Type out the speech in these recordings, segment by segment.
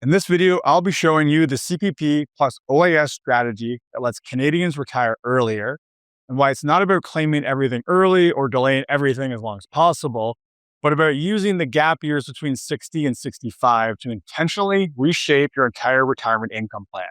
In this video, I'll be showing you the CPP plus OAS strategy that lets Canadians retire earlier and why it's not about claiming everything early or delaying everything as long as possible, but about using the gap years between 60 and 65 to intentionally reshape your entire retirement income plan.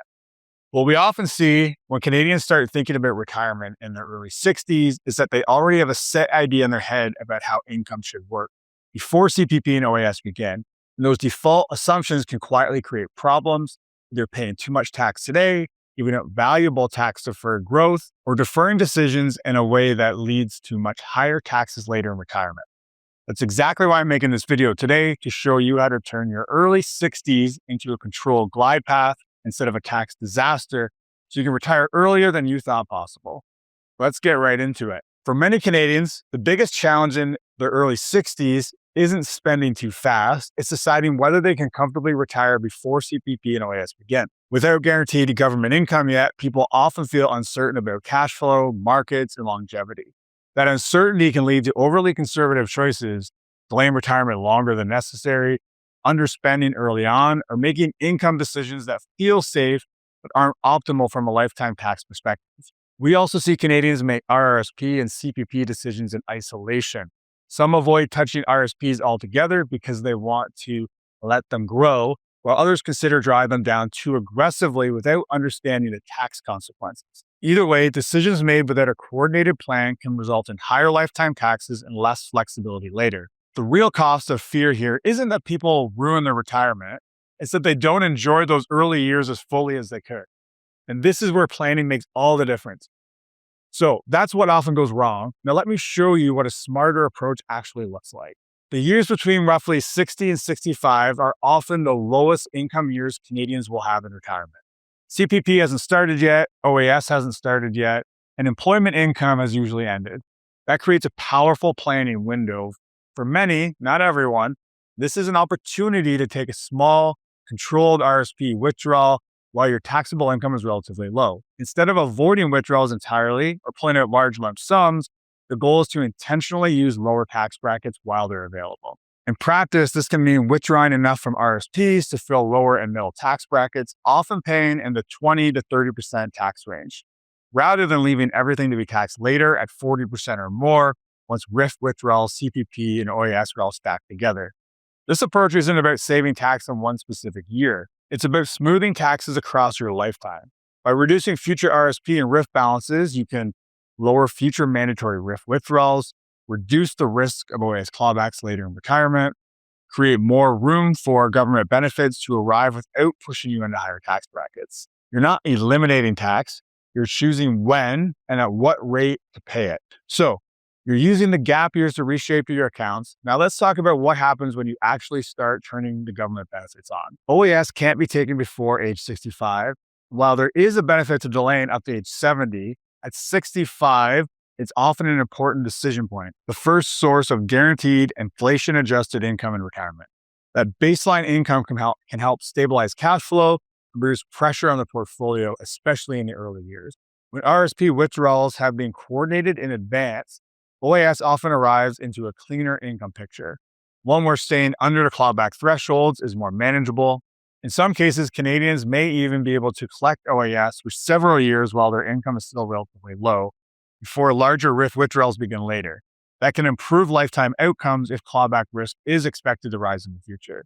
What we often see when Canadians start thinking about retirement in their early 60s is that they already have a set idea in their head about how income should work before CPP and OAS begin. And those default assumptions can quietly create problems. They're paying too much tax today, giving up valuable tax deferred growth, or deferring decisions in a way that leads to much higher taxes later in retirement. That's exactly why I'm making this video today, to show you how to turn your early 60s into a controlled glide path instead of a tax disaster, so you can retire earlier than you thought possible. Let's get right into it. For many Canadians, the biggest challenge in their early 60s isn't spending too fast, it's deciding whether they can comfortably retire before CPP and OAS begin. Without guaranteed government income yet, people often feel uncertain about cash flow, markets, and longevity. That uncertainty can lead to overly conservative choices, delaying retirement longer than necessary, underspending early on, or making income decisions that feel safe but aren't optimal from a lifetime tax perspective. We also see Canadians make RRSP and CPP decisions in isolation. Some avoid touching RSPs altogether because they want to let them grow, while others consider driving them down too aggressively without understanding the tax consequences. Either way, decisions made without a coordinated plan can result in higher lifetime taxes and less flexibility later. The real cost of fear here isn't that people ruin their retirement, it's that they don't enjoy those early years as fully as they could. And this is where planning makes all the difference. So that's what often goes wrong. Now let me show you what a smarter approach actually looks like. The years between roughly 60 and 65 are often the lowest income years Canadians will have in retirement. CPP hasn't started yet, OAS hasn't started yet, and employment income has usually ended. That creates a powerful planning window. For many, not everyone, this is an opportunity to take a small, controlled RSP withdrawal while your taxable income is relatively low. Instead of avoiding withdrawals entirely or pulling out large lump sums, the goal is to intentionally use lower tax brackets while they're available. In practice, this can mean withdrawing enough from RSPs to fill lower and middle tax brackets, often paying in the 20 to 30% tax range, rather than leaving everything to be taxed later at 40% or more once RIF withdrawals, CPP, and OAS are all stacked together. This approach isn't about saving tax on one specific year. It's about smoothing taxes across your lifetime. By reducing future RSP and RIF balances, you can lower future mandatory RIF withdrawals, reduce the risk of OAS clawbacks later in retirement, create more room for government benefits to arrive without pushing you into higher tax brackets. You're not eliminating tax, you're choosing when and at what rate to pay it. So you're using the gap years to reshape your accounts. Now let's talk about what happens when you actually start turning the government benefits on. OAS can't be taken before age 65. While there is a benefit to delaying up to age 70, at 65, it's often an important decision point, the first source of guaranteed inflation-adjusted income in retirement. That baseline income can help stabilize cash flow and reduce pressure on the portfolio, especially in the early years. When RSP withdrawals have been coordinated in advance, OAS often arrives into a cleaner income picture. One where staying under the clawback thresholds is more manageable. In some cases, Canadians may even be able to collect OAS for several years while their income is still relatively low, before larger RIF withdrawals begin later. That can improve lifetime outcomes if clawback risk is expected to rise in the future.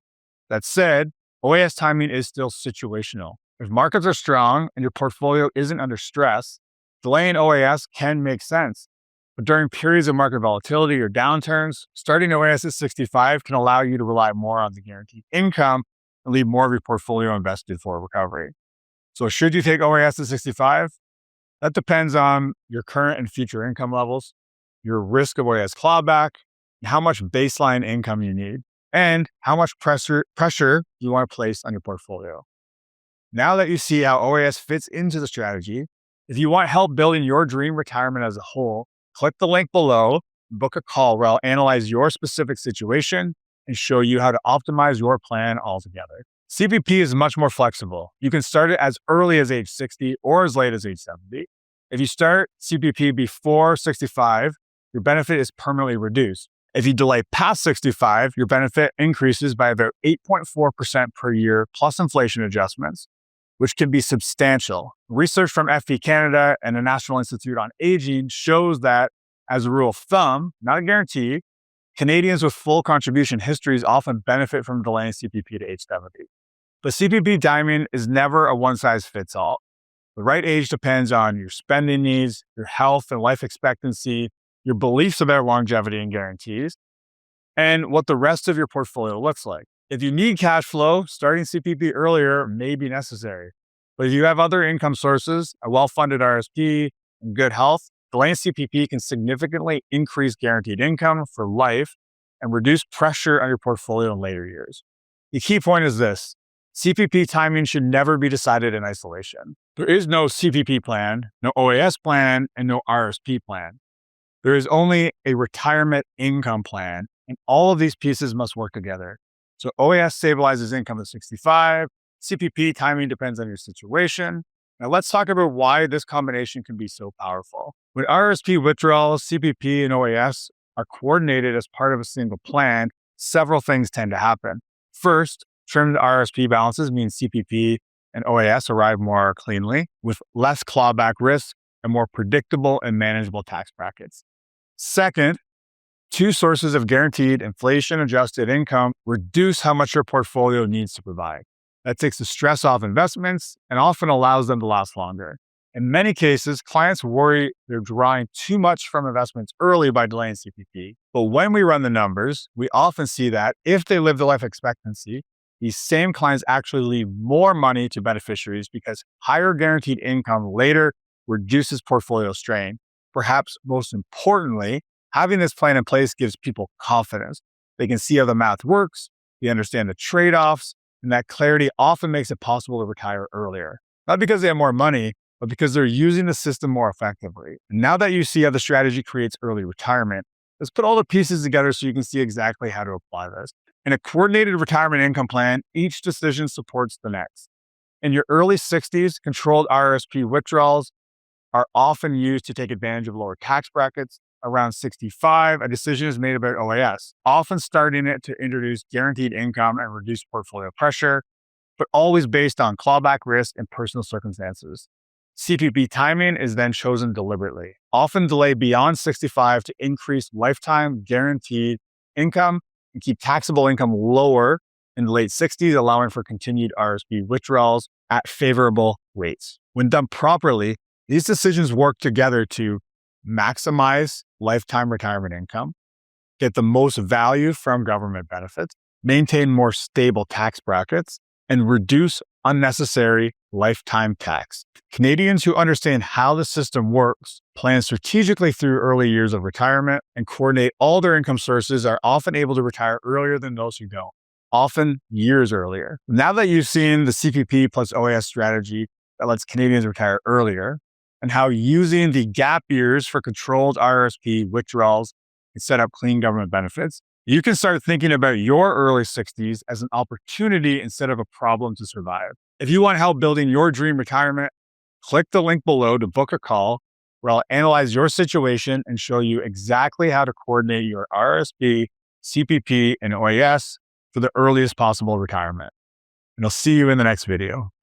That said, OAS timing is still situational. If markets are strong and your portfolio isn't under stress, delaying OAS can make sense. But during periods of market volatility or downturns, starting OAS at 65 can allow you to rely more on the guaranteed income and leave more of your portfolio invested for recovery. So should you take OAS at 65? That depends on your current and future income levels, your risk of OAS clawback, and how much baseline income you need, and how much pressure you want to place on your portfolio. Now that you see how OAS fits into the strategy, if you want help building your dream retirement as a whole, click the link below, book a call where I'll analyze your specific situation and show you how to optimize your plan altogether. CPP is much more flexible. You can start it as early as age 60 or as late as age 70. If you start CPP before 65, your benefit is permanently reduced. If you delay past 65, your benefit increases by about 8.4% per year plus inflation adjustments, which can be substantial. Research from FP Canada and the National Institute on Aging shows that, as a rule of thumb, not a guarantee, Canadians with full contribution histories often benefit from delaying CPP to age 70. But CPP timing is never a one-size-fits-all. The right age depends on your spending needs, your health and life expectancy, your beliefs about longevity and guarantees, and what the rest of your portfolio looks like. If you need cash flow, starting CPP earlier may be necessary. But if you have other income sources, a well-funded RSP, and good health, delaying CPP can significantly increase guaranteed income for life and reduce pressure on your portfolio in later years. The key point is this: CPP timing should never be decided in isolation. There is no CPP plan, no OAS plan, and no RSP plan. There is only a retirement income plan, and all of these pieces must work together. So OAS stabilizes income at 65, CPP timing depends on your situation. Now let's talk about why this combination can be so powerful. When RSP withdrawals, CPP, and OAS are coordinated as part of a single plan, several things tend to happen. First, trimmed RSP balances mean CPP and OAS arrive more cleanly, with less clawback risk and more predictable and manageable tax brackets. Second, two sources of guaranteed inflation-adjusted income reduce how much your portfolio needs to provide. That takes the stress off investments and often allows them to last longer. In many cases, clients worry they're drawing too much from investments early by delaying CPP. But when we run the numbers, we often see that if they live the life expectancy, these same clients actually leave more money to beneficiaries because higher guaranteed income later reduces portfolio strain. Perhaps most importantly, having this plan in place gives people confidence. They can see how the math works, they understand the trade-offs, and that clarity often makes it possible to retire earlier. Not because they have more money, but because they're using the system more effectively. And now that you see how the strategy creates early retirement, let's put all the pieces together so you can see exactly how to apply this. In a coordinated retirement income plan, each decision supports the next. In your early 60s, controlled RSP withdrawals are often used to take advantage of lower tax brackets. Around 65, a decision is made about OAS, often starting it to introduce guaranteed income and reduce portfolio pressure, but always based on clawback risk and personal circumstances. CPP timing is then chosen deliberately, often delayed beyond 65 to increase lifetime guaranteed income and keep taxable income lower in the late 60s, allowing for continued RSP withdrawals at favorable rates. When done properly, these decisions work together to maximize lifetime retirement income, get the most value from government benefits, maintain more stable tax brackets, and reduce unnecessary lifetime tax. Canadians who understand how the system works, plan strategically through early years of retirement, and coordinate all their income sources are often able to retire earlier than those who don't, often years earlier. Now that you've seen the CPP plus OAS strategy that lets Canadians retire earlier, and how using the gap years for controlled RSP withdrawals can set up clean government benefits, you can start thinking about your early 60s as an opportunity instead of a problem to survive. If you want help building your dream retirement, click the link below to book a call where I'll analyze your situation and show you exactly how to coordinate your RSP, CPP, and OAS for the earliest possible retirement. And I'll see you in the next video.